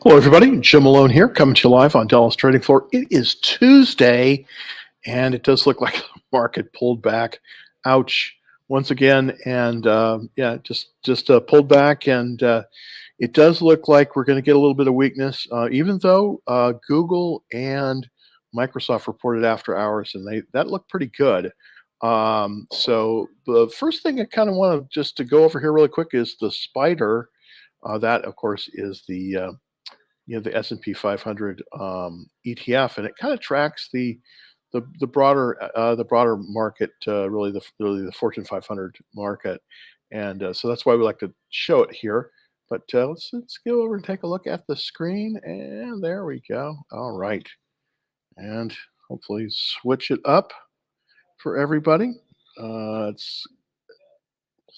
Hello, everybody. Jim Malone here, coming to you live on Dallas Trading Floor. It is Tuesday, and it does look like the market pulled back. Ouch! Once again, and yeah, just pulled back, and it does look like we're going to get a little bit of weakness, even though Google and Microsoft reported after hours, and that looked pretty good. So the first thing I kind of want to just to go over here really quick is the spider. That, of course, is the S&P 500 ETF, and it kind of tracks the broader market, really the Fortune 500 market, and so that's why we like to show it here. But let's go over and take a look at the screen, and there we go. All right, and hopefully switch it up for everybody. Let's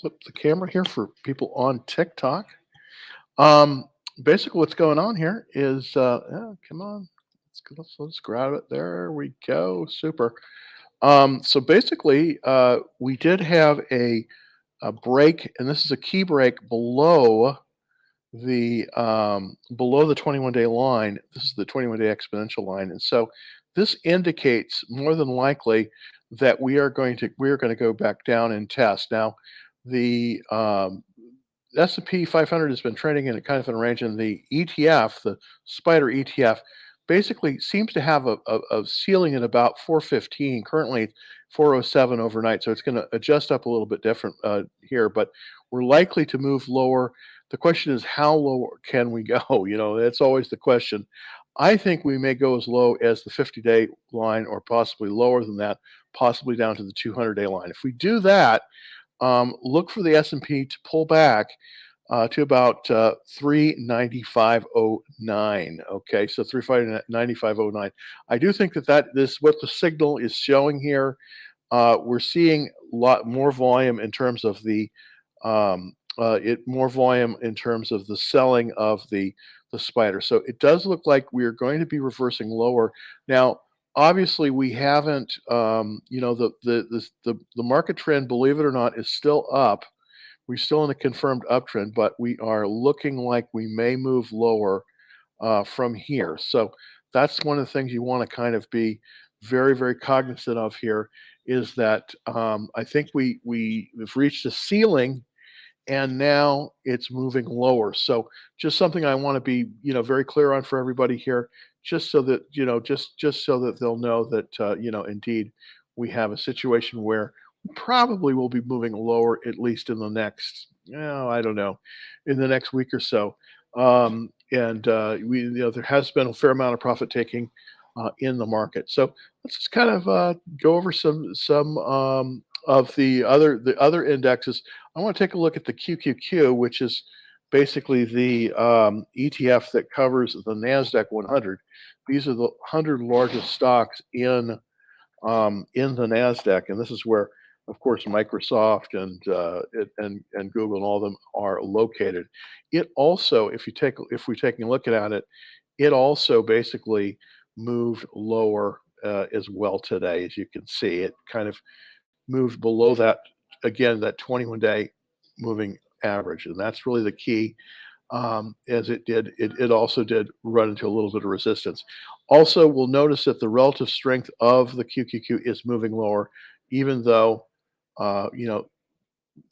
flip the camera here for people on TikTok. Um, Basically, what's going on here is, yeah, come on, let's grab it. There we go. Super. So basically, we did have a break, and this is a key break below the 21-day line. This is the 21-day exponential line, and so this indicates more than likely that we are going to go back down and test. Now, the S&P 500 has been trading in a kind of a range, and the ETF, the Spider ETF, basically seems to have a ceiling at about 415. Currently, 407 overnight, so it's going to adjust up a little bit different here, but we're likely to move lower. The question is, how low can we go? That's always the question. I think we may go as low as the 50-day line, or possibly lower than that, possibly down to the 200-day line. If we do that, look for the S&P to pull back to about 395.09. Okay, so 395.09. I do think that this what the signal is showing here. We're seeing a lot more volume in terms of the selling of the spider. So it does look like we are going to be reversing lower. Now, obviously, we haven't, the market trend, believe it or not, is still up. We're still in a confirmed uptrend, but we are looking like we may move lower from here. So that's one of the things you want to kind of be very, very cognizant of here, is that I think we've reached a ceiling, and now it's moving lower. So just something I want to be, very clear on for everybody here, just so that, just so that they'll know that, indeed we have a situation where we probably will be moving lower, at least in the next, I don't know, in the next week or so. And there has been a fair amount of profit taking in the market. So let's just kind of go over some of the other indexes. I want to take a look at the QQQ, which is basically the ETF that covers the Nasdaq 100. These are the 100 largest stocks in the Nasdaq, and this is where, of course, Microsoft and Google and all of them are located. It also, if we're taking a look at it, it also basically moved lower as well today. As you can see, it kind of moved below that, again, that 21-day moving average, and that's really the key. As it also did run into a little bit of resistance. Also, we'll notice that the relative strength of the QQQ is moving lower, even though the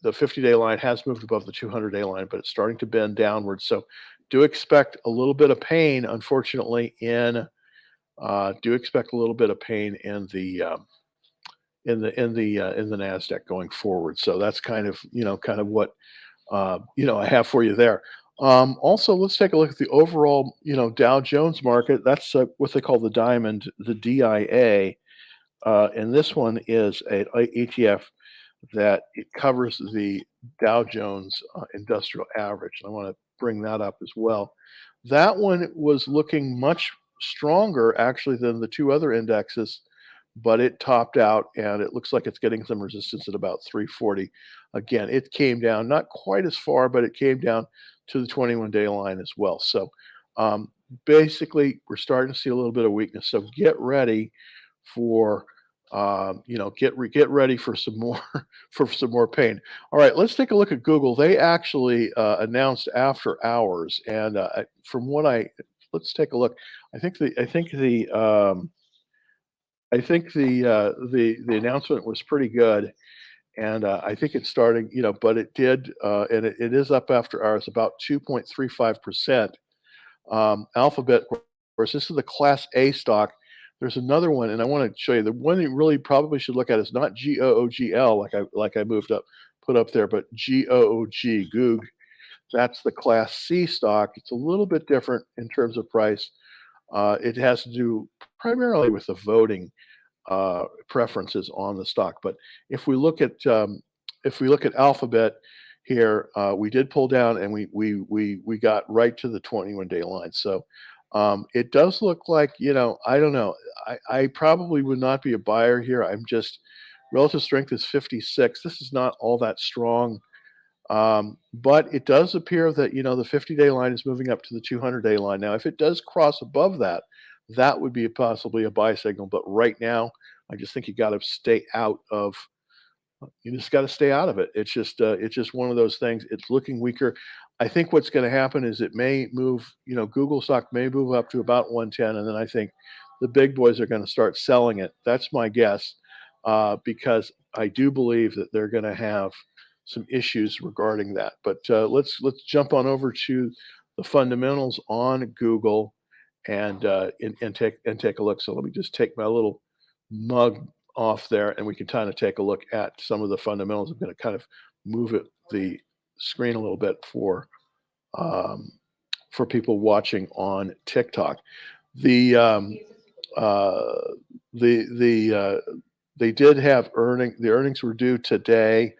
50-day line has moved above the 200-day line, but it's starting to bend downwards. So do expect a little bit of pain, unfortunately, do expect a little bit of pain in the Nasdaq going forward. So that's kind of what I have for you there. Also, let's take a look at the overall, Dow Jones market. That's what they call the diamond, the DIA, and this one is a ETF that it covers the Dow Jones Industrial Average. I want to bring that up as well. That one was looking much stronger actually than the two other indexes, but it topped out, and it looks like it's getting some resistance at about 340. Again, it came down not quite as far, but it came down to the 21-day line as well. So basically, we're starting to see a little bit of weakness. So get ready for get ready for some more for some more pain. All right, let's take a look at Google. They actually announced after hours, and from what I let's take a look. I think the announcement was pretty good, and I think it's starting. But it did, and it is up after hours about 2.35%. Alphabet, of course, this is the Class A stock. There's another one, and I want to show you the one you really probably should look at is not GOOGL like I moved up put up there, but Goog. That's the Class C stock. It's a little bit different in terms of price. It has to do primarily with the voting preferences on the stock. But if we look at Alphabet here, we did pull down and we got right to the 21-day line. So it does look like, I don't know. I probably would not be a buyer here. I'm just relative strength is 56. This is not all that strong. But it does appear that, the 50-day line is moving up to the 200-day line. Now, if it does cross above that, that would be possibly a buy signal. But right now, I just think you just got to stay out of it. It's just one of those things. It's looking weaker. I think what's going to happen is it may move, Google stock may move up to about 110, and then I think the big boys are going to start selling it. That's my guess, because I do believe that they're going to have some issues regarding that. But let's jump on over to the fundamentals on Google and take a look. So let me just take my little mug off there, and we can kind of take a look at some of the fundamentals. I'm going to kind of move the screen a little bit for people watching on TikTok. The uh, they did have the earnings were due today.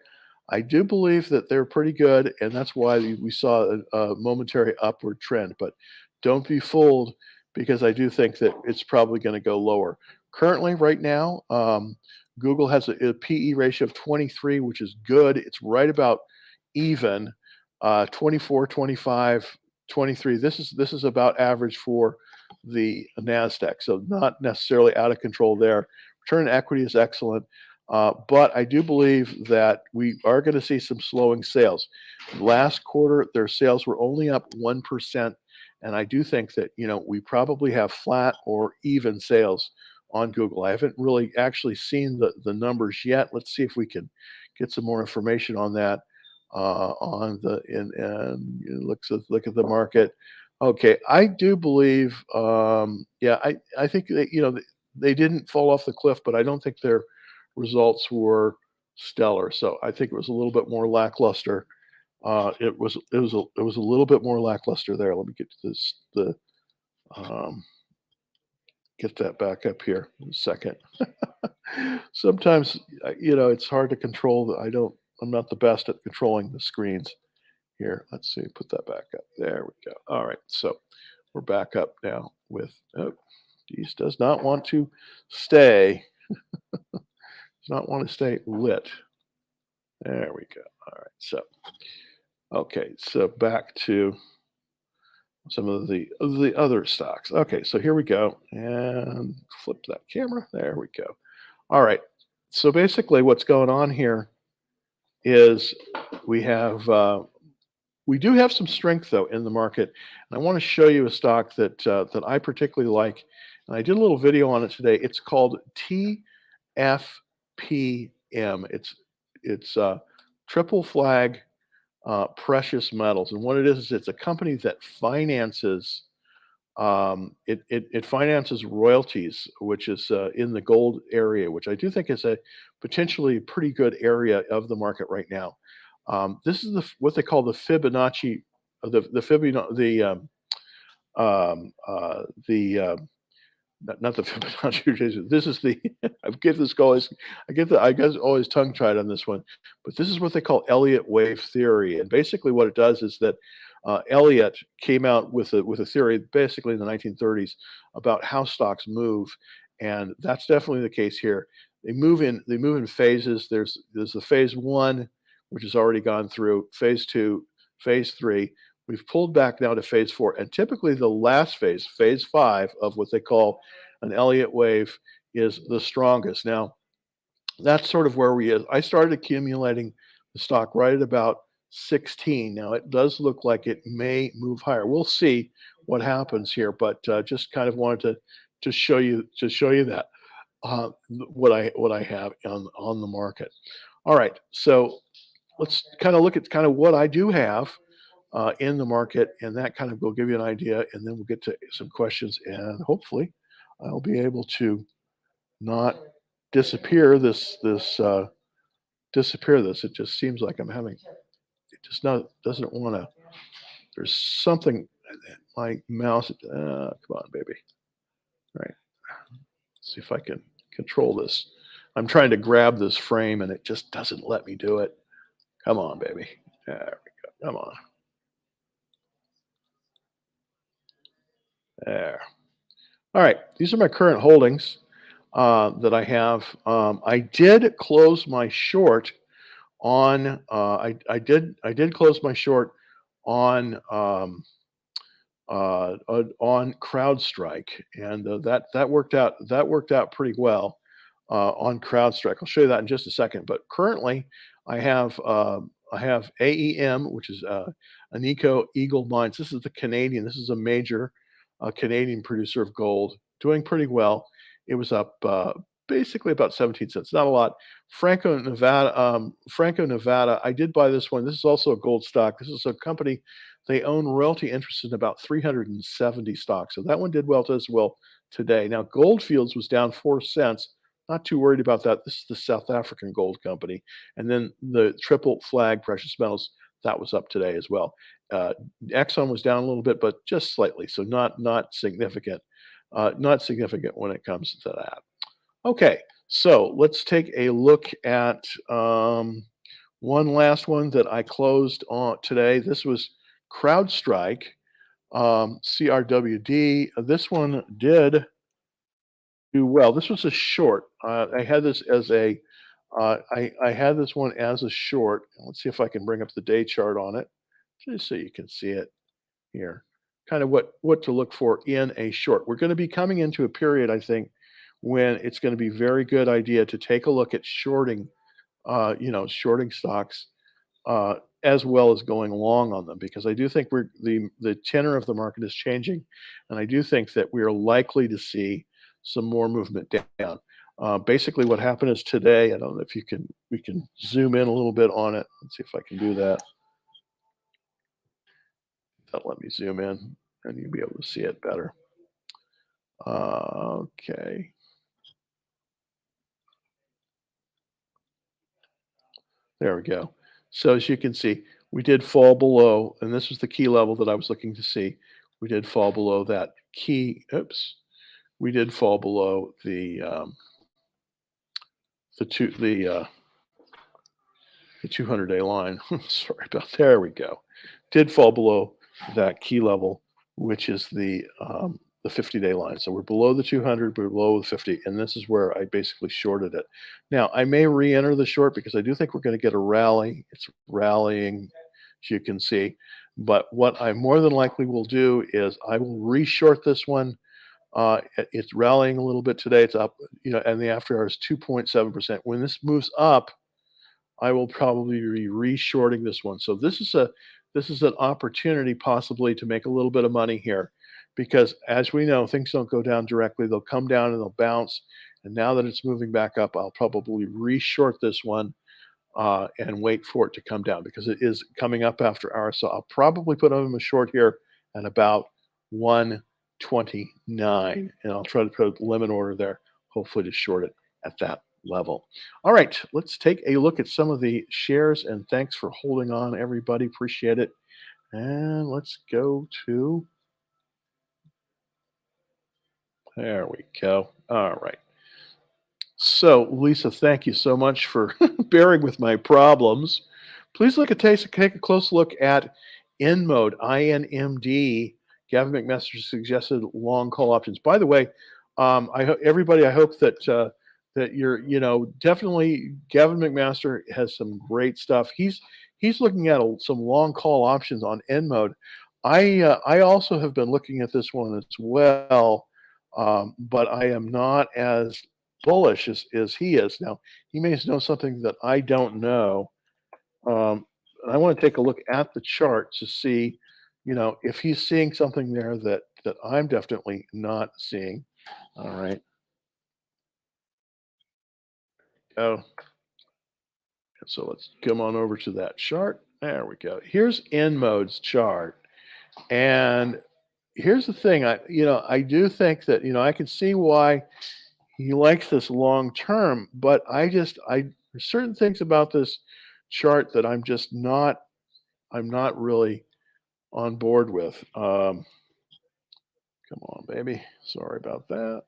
I do believe that they're pretty good, and that's why we saw a momentary upward trend. But don't be fooled, because I do think that it's probably going to go lower. Currently, right now, Google has a PE ratio of 23, which is good. It's right about even. 24, 25, 23. This is about average for the Nasdaq, so not necessarily out of control there. Return on equity is excellent. But I do believe that we are going to see some slowing sales. Last quarter, their sales were only up 1%. And I do think that, we probably have flat or even sales on Google. I haven't really actually seen the numbers yet. Let's see if we can get some more information on that. Look at the market. Okay, I do believe, yeah, I think that, they didn't fall off the cliff, but I don't think their results were stellar. So I think it was a little bit more lackluster. It was a little bit more lackluster there. Let me get to um, get that back up here in a second. Sometimes, it's hard to control. I'm not the best at controlling the screens here. Let's see, put that back up. There we go. All right, so we're back up now with, oh, these does not want to stay, does not want to stay lit. There we go. All right, so, okay, so back to some of the other stocks. Okay, so here we go, and flip that camera. There we go. All right, so basically what's going on here is we have we do have some strength though in the market, and I want to show you a stock that I particularly like, and I did a little video on it today. It's called TFPM. It's triple flag precious metals, and what it is it's a company that finances it finances royalties, which is in the gold area, which I do think is a potentially pretty good area of the market right now. This is what they call the Fibonacci, the Fibonacci, not the Fibonacci. This is the I get always tongue tied on this one, but this is what they call Elliott wave theory, and basically what it does is that Elliott came out with a theory basically in the 1930s about how stocks move, and that's definitely the case here. They move in phases. There's the phase one, which has already gone through, phase two, phase three. We've pulled back now to phase four, and typically the last phase, phase five of what they call an Elliott wave, is the strongest. Now, That's sort of where we is. I started accumulating the stock right at about 16. Now it does look like it may move higher. We'll see what happens here, but just kind of wanted to show you that what I have on the market. All right, so let's kind of look at kind of what I do have in the market, and that kind of will give you an idea, and then we'll get to some questions, and hopefully I'll be able to not disappear disappear this. It just seems like I'm having it just not doesn't want to. There's something. My mouse. Come on, baby. All right. See if I can control this. I'm trying to grab this frame and it just doesn't let me do it. Come on, baby. There we go. Come on. There. All right. These are my current holdings that I have. I did close my short on. I did close my short on on CrowdStrike, and that worked out pretty well on CrowdStrike. I'll show you that in just a second. But currently, I have AEM, which is Anico Eagle Mines. This is the Canadian. This is a major Canadian producer of gold, doing pretty well. It was up basically about 17 cents, not a lot. Franco Nevada. I did buy this one. This is also a gold stock. This is a company. They own royalty interests in about 370 stocks. So that one did well as well today. Now, Goldfields was down 4 cents. Not too worried about that. This is the South African gold company. And then the triple flag precious metals, that was up today as well. Uh, Exxon was down a little bit, but just slightly. So not significant. Not significant when it comes to that. Okay, so let's take a look at one last one that I closed on today. This was CrowdStrike, CRWD. This one did do well. This was a short. I had this as a I had this one as a short. Let's see if I can bring up the day chart on it, just so you can see it here. Kind of what to look for in a short. We're going to be coming into a period, I think, when it's going to be very good idea to take a look at shorting, shorting stocks as well as going long on them, because I do think the tenor of the market is changing, and I do think that we are likely to see some more movement down. Basically, what happened is today. I don't know if we can zoom in a little bit on it. Let's see if I can do that. That'll let me zoom in, and you'll be able to see it better. Okay. There we go. So as you can see, we did fall below, and this was the key level that I was looking to see. We did fall below that key. Oops. We did fall below the two the 200-day line. Sorry about. There we go. Did fall below that key level, which is the 50-day line. So we're below the 200, we're below the 50, and this is where I basically shorted it. Now I may re-enter the short because I do think we're going to get a rally. It's rallying, as you can see. But what I more than likely will do is I will re-short this one. It's rallying a little bit today. It's up, and the after hours 2.7%. When this moves up, I will probably be re-shorting this one. So this is an opportunity possibly to make a little bit of money here, because as we know, things don't go down directly. They'll come down and they'll bounce. And now that it's moving back up, I'll probably re-short this one and wait for it to come down, because it is coming up after hours. So I'll probably put on a short here at about 129, and I'll try to put a limit order there, hopefully to short it at that level. All right, let's take a look at some of the shares, and thanks for holding on, everybody. Appreciate it. And let's go to, there we go. All right. So, Lisa, thank you so much for bearing with my problems. Please take a close look at InMode, INMD. Gavin McMaster suggested long call options. By the way, everybody, I hope that you're, definitely Gavin McMaster has some great stuff. He's looking at some long call options on InMode. I also have been looking at this one as well, but I am not as bullish as he is. Now, he may know something that I don't know. And I want to take a look at the chart to see, if he's seeing something there that I'm definitely not seeing. All right. Oh, so let's come on over to that chart. There we go. Here's N mode's chart. And here's the thing. I do think that, I can see why he likes this long term, but there's certain things about this chart that I'm not really on board with. Come on, baby. Sorry about that.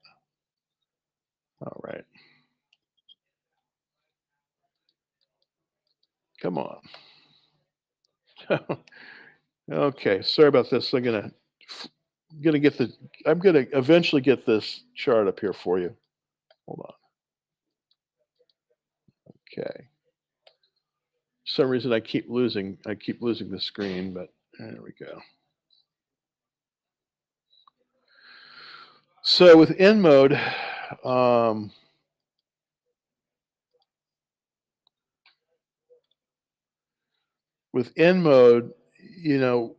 All right. Come on. Okay. Sorry about this. I'm gonna get the I'm gonna eventually get this chart up here for you. Hold on. Okay. For some reason I keep losing the screen, but there we go. So with N mode, um, with N mode,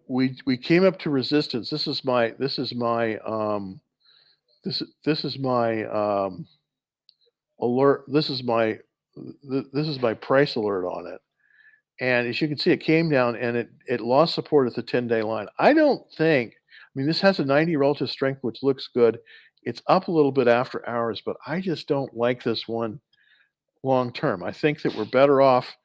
we came up to resistance. This is my alert. This is my price alert on it. And as you can see, it came down and it lost support at the 10-day line. This has a 90 relative strength, which looks good. It's up a little bit after hours, but I just don't like this one long term. I think that we're better off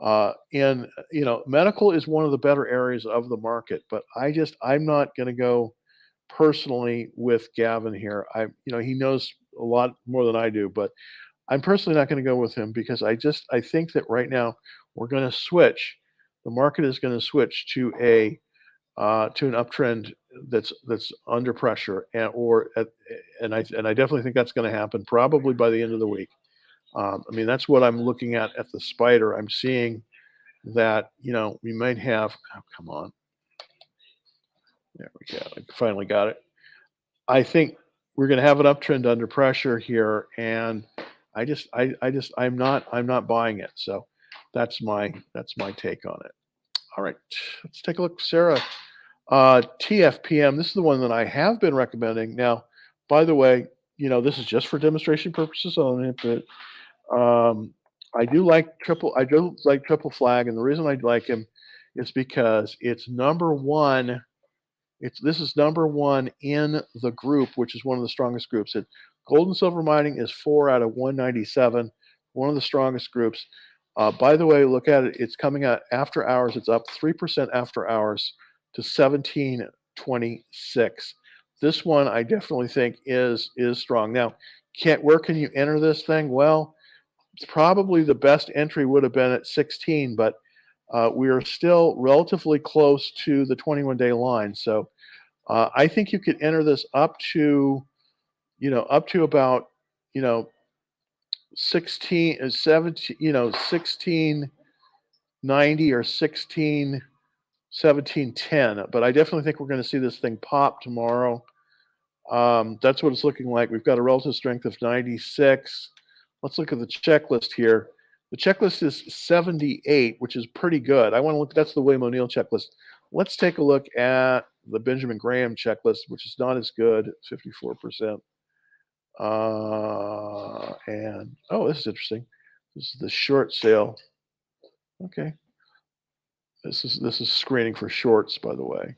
medical is one of the better areas of the market, but I'm not going to go personally with Gavin here. He knows a lot more than I do, but I'm personally not going to go with him because I think that right now we're going to switch. The market is going to switch to an uptrend that's under pressure, and I definitely think that's going to happen probably by the end of the week. That's what I'm looking at the spider. I'm seeing that we might have. Oh, come on, there we go. I finally got it. I think we're going to have an uptrend under pressure here, and I'm not buying it. So that's my take on it. All right, let's take a look, Sarah. TFPM. This is the one that I have been recommending. Now, by the way, this is just for demonstration purposes only. But I do like triple flag, and the reason I like him is because it's number one. This is number one in the group, which is one of the strongest groups. Gold and silver mining is 4 out of 197, one of the strongest groups. By the way, look at it. It's coming out after hours. It's up 3% after hours to 1726. This one I definitely think is strong. Now, where can you enter this thing? Well, it's probably the best entry would have been at 16, but we are still relatively close to the 21-day line. So I think you could enter this up to about, you know, 16, 17, 1690 or 1710. But I definitely think we're going to see this thing pop tomorrow. That's what it's looking like. We've got a relative strength of 96. Let's look at the checklist here. The checklist is 78, which is pretty good. I want to look. That's the William O'Neill checklist. Let's take a look at the Benjamin Graham checklist, which is not as good, 54%. And oh, this is interesting. This is the short sale. Okay, this is screening for shorts, by the way.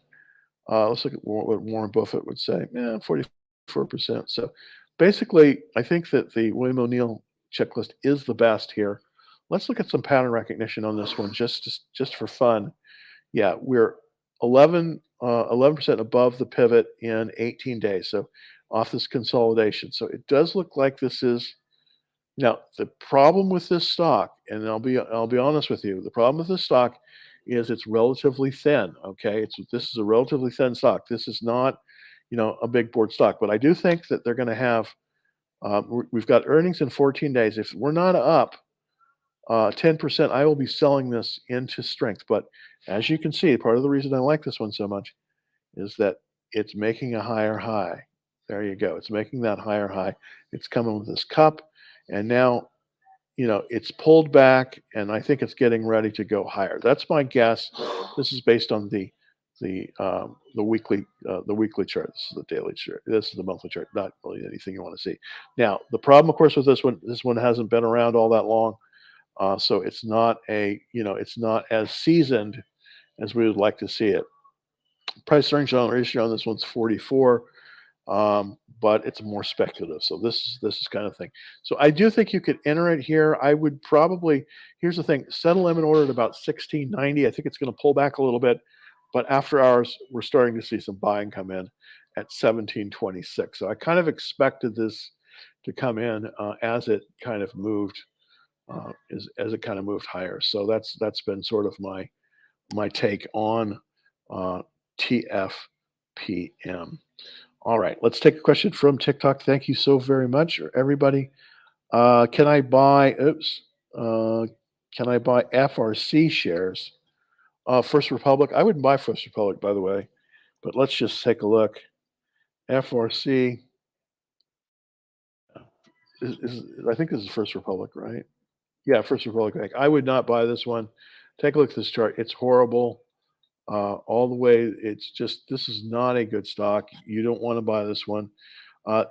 Let's look at what Warren Buffett would say. Yeah, 44%. So basically, I think that the William O'Neill checklist is the best here. Let's look at some pattern recognition on this one, just for fun. Yeah, we're 11% above the pivot in 18 days. So off this consolidation. So it does look like this is now the problem with this stock, and I'll be honest with you. The problem with this stock is it's relatively thin. Okay, this is a relatively thin stock. This is not, a big board stock. But I do think that they're going to have. We've got earnings in 14 days. If we're not up 10%, I will be selling this into strength. But as you can see, part of the reason I like this one so much is that it's making a higher high. There you go. It's making that higher high. It's coming with this cup. and now, it's pulled back, and I think it's getting ready to go higher. That's my guess. This is based on the weekly chart. This is the daily chart. This is the monthly chart. Not really anything you want to see. Now, the problem, of course, with this one hasn't been around all that long, so it's not it's not as seasoned as we would like to see it. Price earnings ratio on this one's 44. But it's more speculative. So this is kind of thing. So I do think you could enter it here. I would probably, here's the thing, set a limit order at about 1690. I think it's going to pull back a little bit, but after hours, we're starting to see some buying come in at 1726. So I kind of expected this to come in as it kind of moved, as it kind of moved higher. So that's been sort of my take on uh, TFPM. All right, let's take a question from TikTok. Thank you so very much, everybody. Can I buy? Oops. Uh, can I buy FRC shares? First Republic. I wouldn't buy First Republic, by the way, but let's just take a look. FRC. I think this is First Republic, right? Yeah, First Republic Bank. I would not buy this one. Take a look at this chart. It's horrible. All the way. It's just, this is not a good stock. You don't want to buy this one.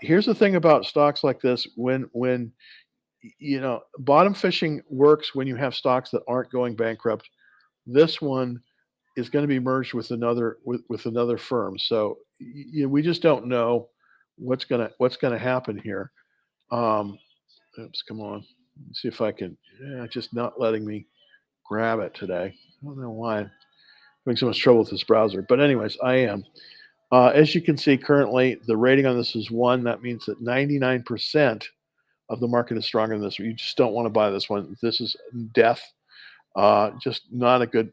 Here's the thing about stocks like this: when bottom fishing works when you have stocks that aren't going bankrupt. This one is going to be merged with another firm, so we just don't know what's gonna happen here. Um, Oops, come on. Let me see if I can. Yeah, just not letting me grab it today. I don't know why I'm having so much trouble with this browser, but anyways, I am. As you can see, currently the rating on this is 1. That means that 99% of the market is stronger than this. You just don't want to buy this one. This is death. Just not a good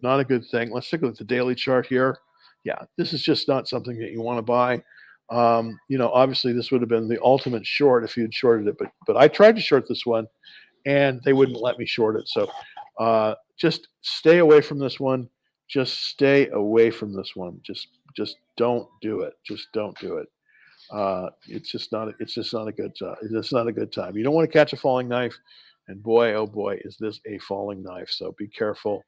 thing. Let's take a look at the daily chart here. Yeah, this is just not something that you want to buy. Obviously this would have been the ultimate short if you had shorted it, but I tried to short this one and they wouldn't let me short it. So just stay away from this one. Just stay away from this one. Just don't do it. Just don't do it. It's just not a good time. It's not a good time. You don't want to catch a falling knife, and boy, oh boy, is this a falling knife. So be careful.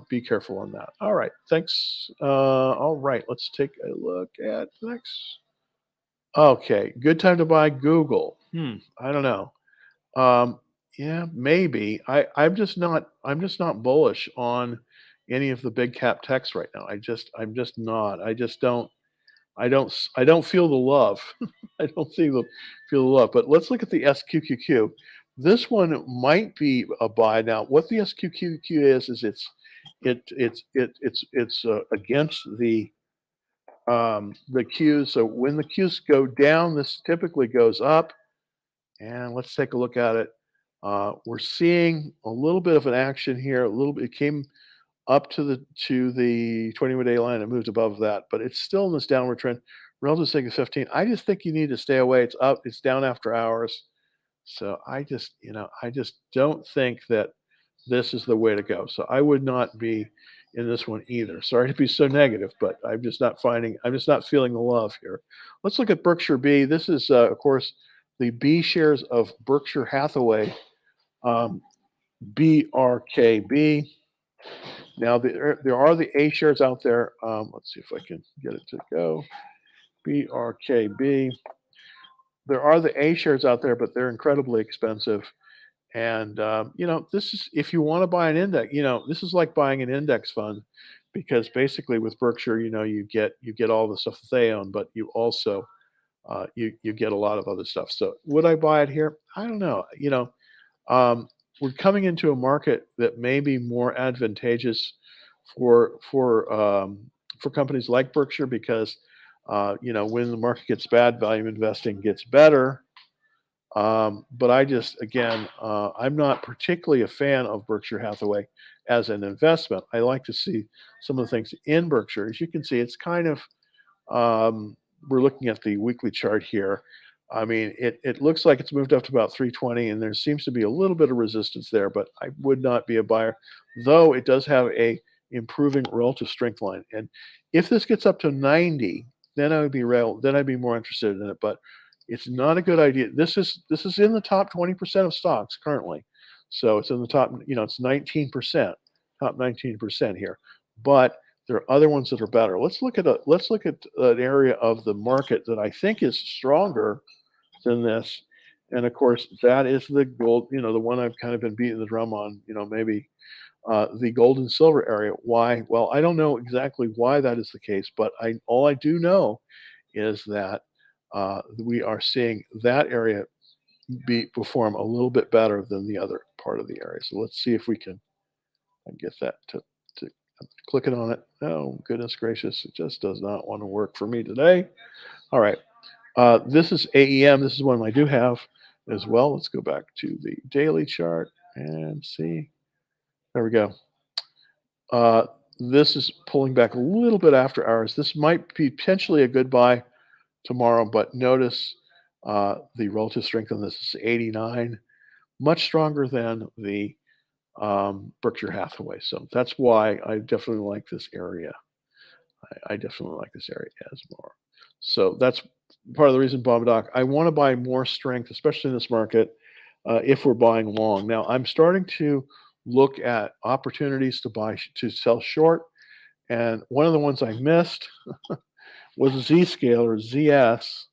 Be careful on that. All right, thanks. All right, let's take a look at the next. Okay, good time to buy Google. I don't know. Um, yeah, maybe. I'm just not bullish on any of the big cap techs right now. I'm just not. I don't feel the love. I don't feel the love. But let's look at the SQQQ. This one might be a buy. Now, what the SQQQ is it's against the Qs. So when the Qs go down, this typically goes up. And let's take a look at it. We're seeing a little bit of an action here. A little bit. It came up to the 21-day line. It moved above that, but it's still in this downward trend. Relative to 15. I just think you need to stay away. It's up. It's down after hours. So I just don't think that this is the way to go. So I would not be in this one either. Sorry to be so negative, but I'm just not feeling the love here. Let's look at Berkshire B. This is, of course, the B shares of Berkshire Hathaway, um, BRKB. Now, there are the A shares out there. Let's see if I can get it to go. BRKB. There are the A shares out there, but they're incredibly expensive. And this is, if you want to buy an index. This is like buying an index fund, because basically with Berkshire, you get all the stuff that they own, but you also you get a lot of other stuff. So would I buy it here? I don't know. We're coming into a market that may be more advantageous for companies like Berkshire, because when the market gets bad, value investing gets better. But I just, again, I'm not particularly a fan of Berkshire Hathaway as an investment. I like to see some of the things in Berkshire. As you can see, it's kind of, we're looking at the weekly chart here. I mean, it looks like it's moved up to about 320, and there seems to be a little bit of resistance there, but I would not be a buyer, though it does have a improving relative strength line. And if this gets up to 90, then I'd be more interested in it. But It's not a good idea. This is in the top 20% of stocks currently. So it's in the top, it's 19%, top 19% here. But there are other ones that are better. Let's look at an area of the market that I think is stronger than this. And of course, that is the gold, the one I've kind of been beating the drum on, maybe the gold and silver area. Why? Well, I don't know exactly why that is the case, but all I do know is that we are seeing that area perform a little bit better than the other part of the area. So let's see if we can get that to clicking on it. Oh, goodness gracious, it just does not want to work for me today. All right. This is AEM. This is one I do have as well. Let's go back to the daily chart and see. There we go. This is pulling back a little bit after hours. This might be potentially a good buy tomorrow, but notice the relative strength on this is 89, much stronger than the Berkshire Hathaway. So that's why I definitely like this area. I definitely like this area as more. So that's part of the reason, Bob Doc, I want to buy more strength, especially in this market, if we're buying long. Now I'm starting to look at opportunities to sell short, and one of the ones I missed was Zscale or ZS.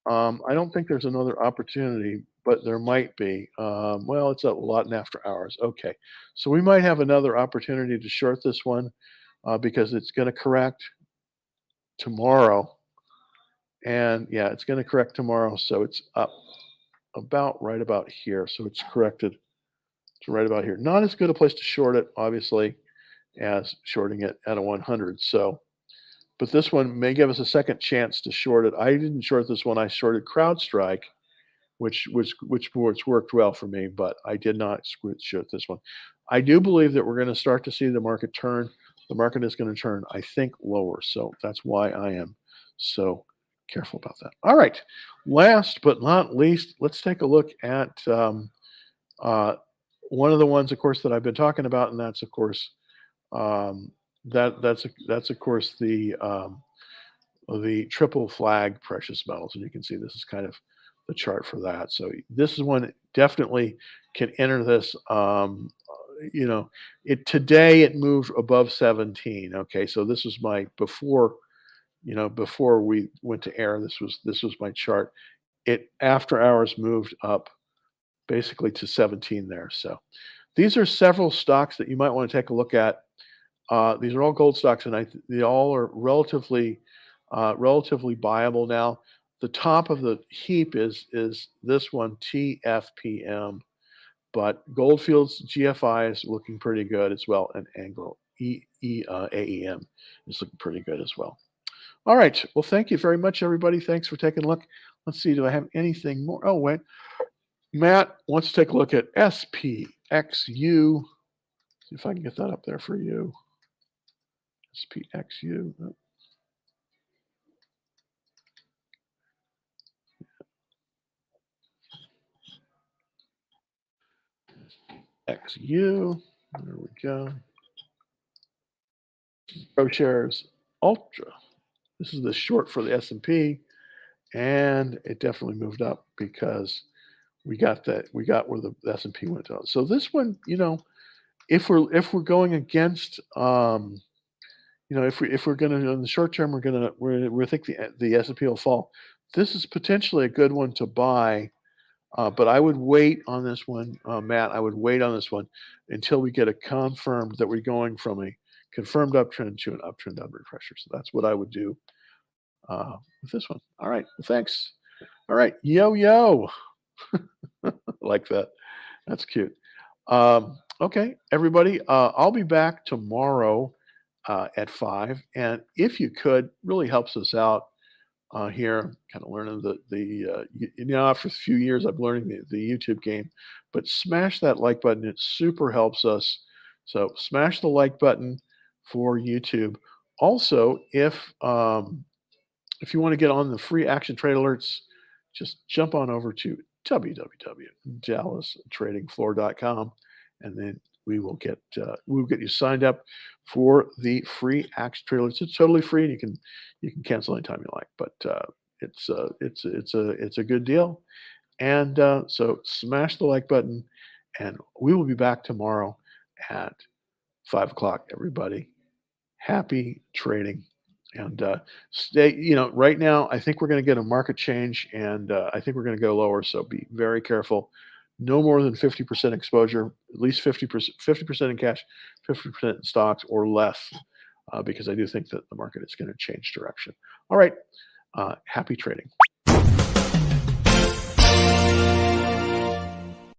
I don't think there's another opportunity, but there might be. Well, it's a lot in after hours. Okay, so we might have another opportunity to short this one because it's going to correct tomorrow. And yeah, it's going to correct tomorrow. So it's up right about here. So it's corrected to right about here. Not as good a place to short it, obviously, as shorting it at a 100. So, but this one may give us a second chance to short it. I didn't short this one. I shorted CrowdStrike, which worked well for me, but I did not short this one. I do believe that we're going to start to see the market turn. The market is going to turn, I think, lower. So that's why I am so careful about that. All right. Last but not least, let's take a look at one of the ones, of course, that I've been talking about, and that's, of course, that's of course the triple flag precious metals, and you can see this is kind of the chart for that. So this is one that definitely can enter this. Today it moved above 17. Okay, so this was my before we went to air. This was my chart. It after hours moved up basically to 17 there. So these are several stocks that you might want to take a look at. These are all gold stocks, and they all are relatively buyable now. The top of the heap is this one, TFPM, but Goldfields GFI is looking pretty good as well, and Anglo AEM is looking pretty good as well. All right. Well, thank you very much, everybody. Thanks for taking a look. Let's see. Do I have anything more? Oh, wait. Matt wants to take a look at SPXU. See if I can get that up there for you. SPXU. XU. There we go. ProShares Ultra. This is the short for the S&P, and it definitely moved up because we got where the S&P went down. So this one, if we're going against, if we're going to in the short term, we think the S&P will fall. This is potentially a good one to buy, but I would wait on this one, Matt. I would wait on this one until we get a confirmed that we're going from a confirmed uptrend to an uptrend under pressure. So that's what I would do with this one. All right. Well, thanks. All right. Yo. Like that. That's cute. Okay, everybody. I'll be back tomorrow at 5. And if you could, really helps us out here, kind of learning after a few years, I'm learning the YouTube game. But smash that like button. It super helps us. So smash the like button for YouTube. Also, if you want to get on the free action trade alerts, just jump on over to www.dallastradingfloor.com, and then we'll get you signed up for the free action trade alerts. It's totally free, and you can cancel anytime you like. But it's a good deal. And so smash the like button, and we will be back tomorrow at 5 o'clock. Everybody, happy trading. And stay, right now, I think we're going to get a market change, and I think we're going to go lower. So be very careful. No more than 50% exposure, at least 50% in cash, 50% in stocks, or less, because I do think that the market is going to change direction. All right. Happy trading.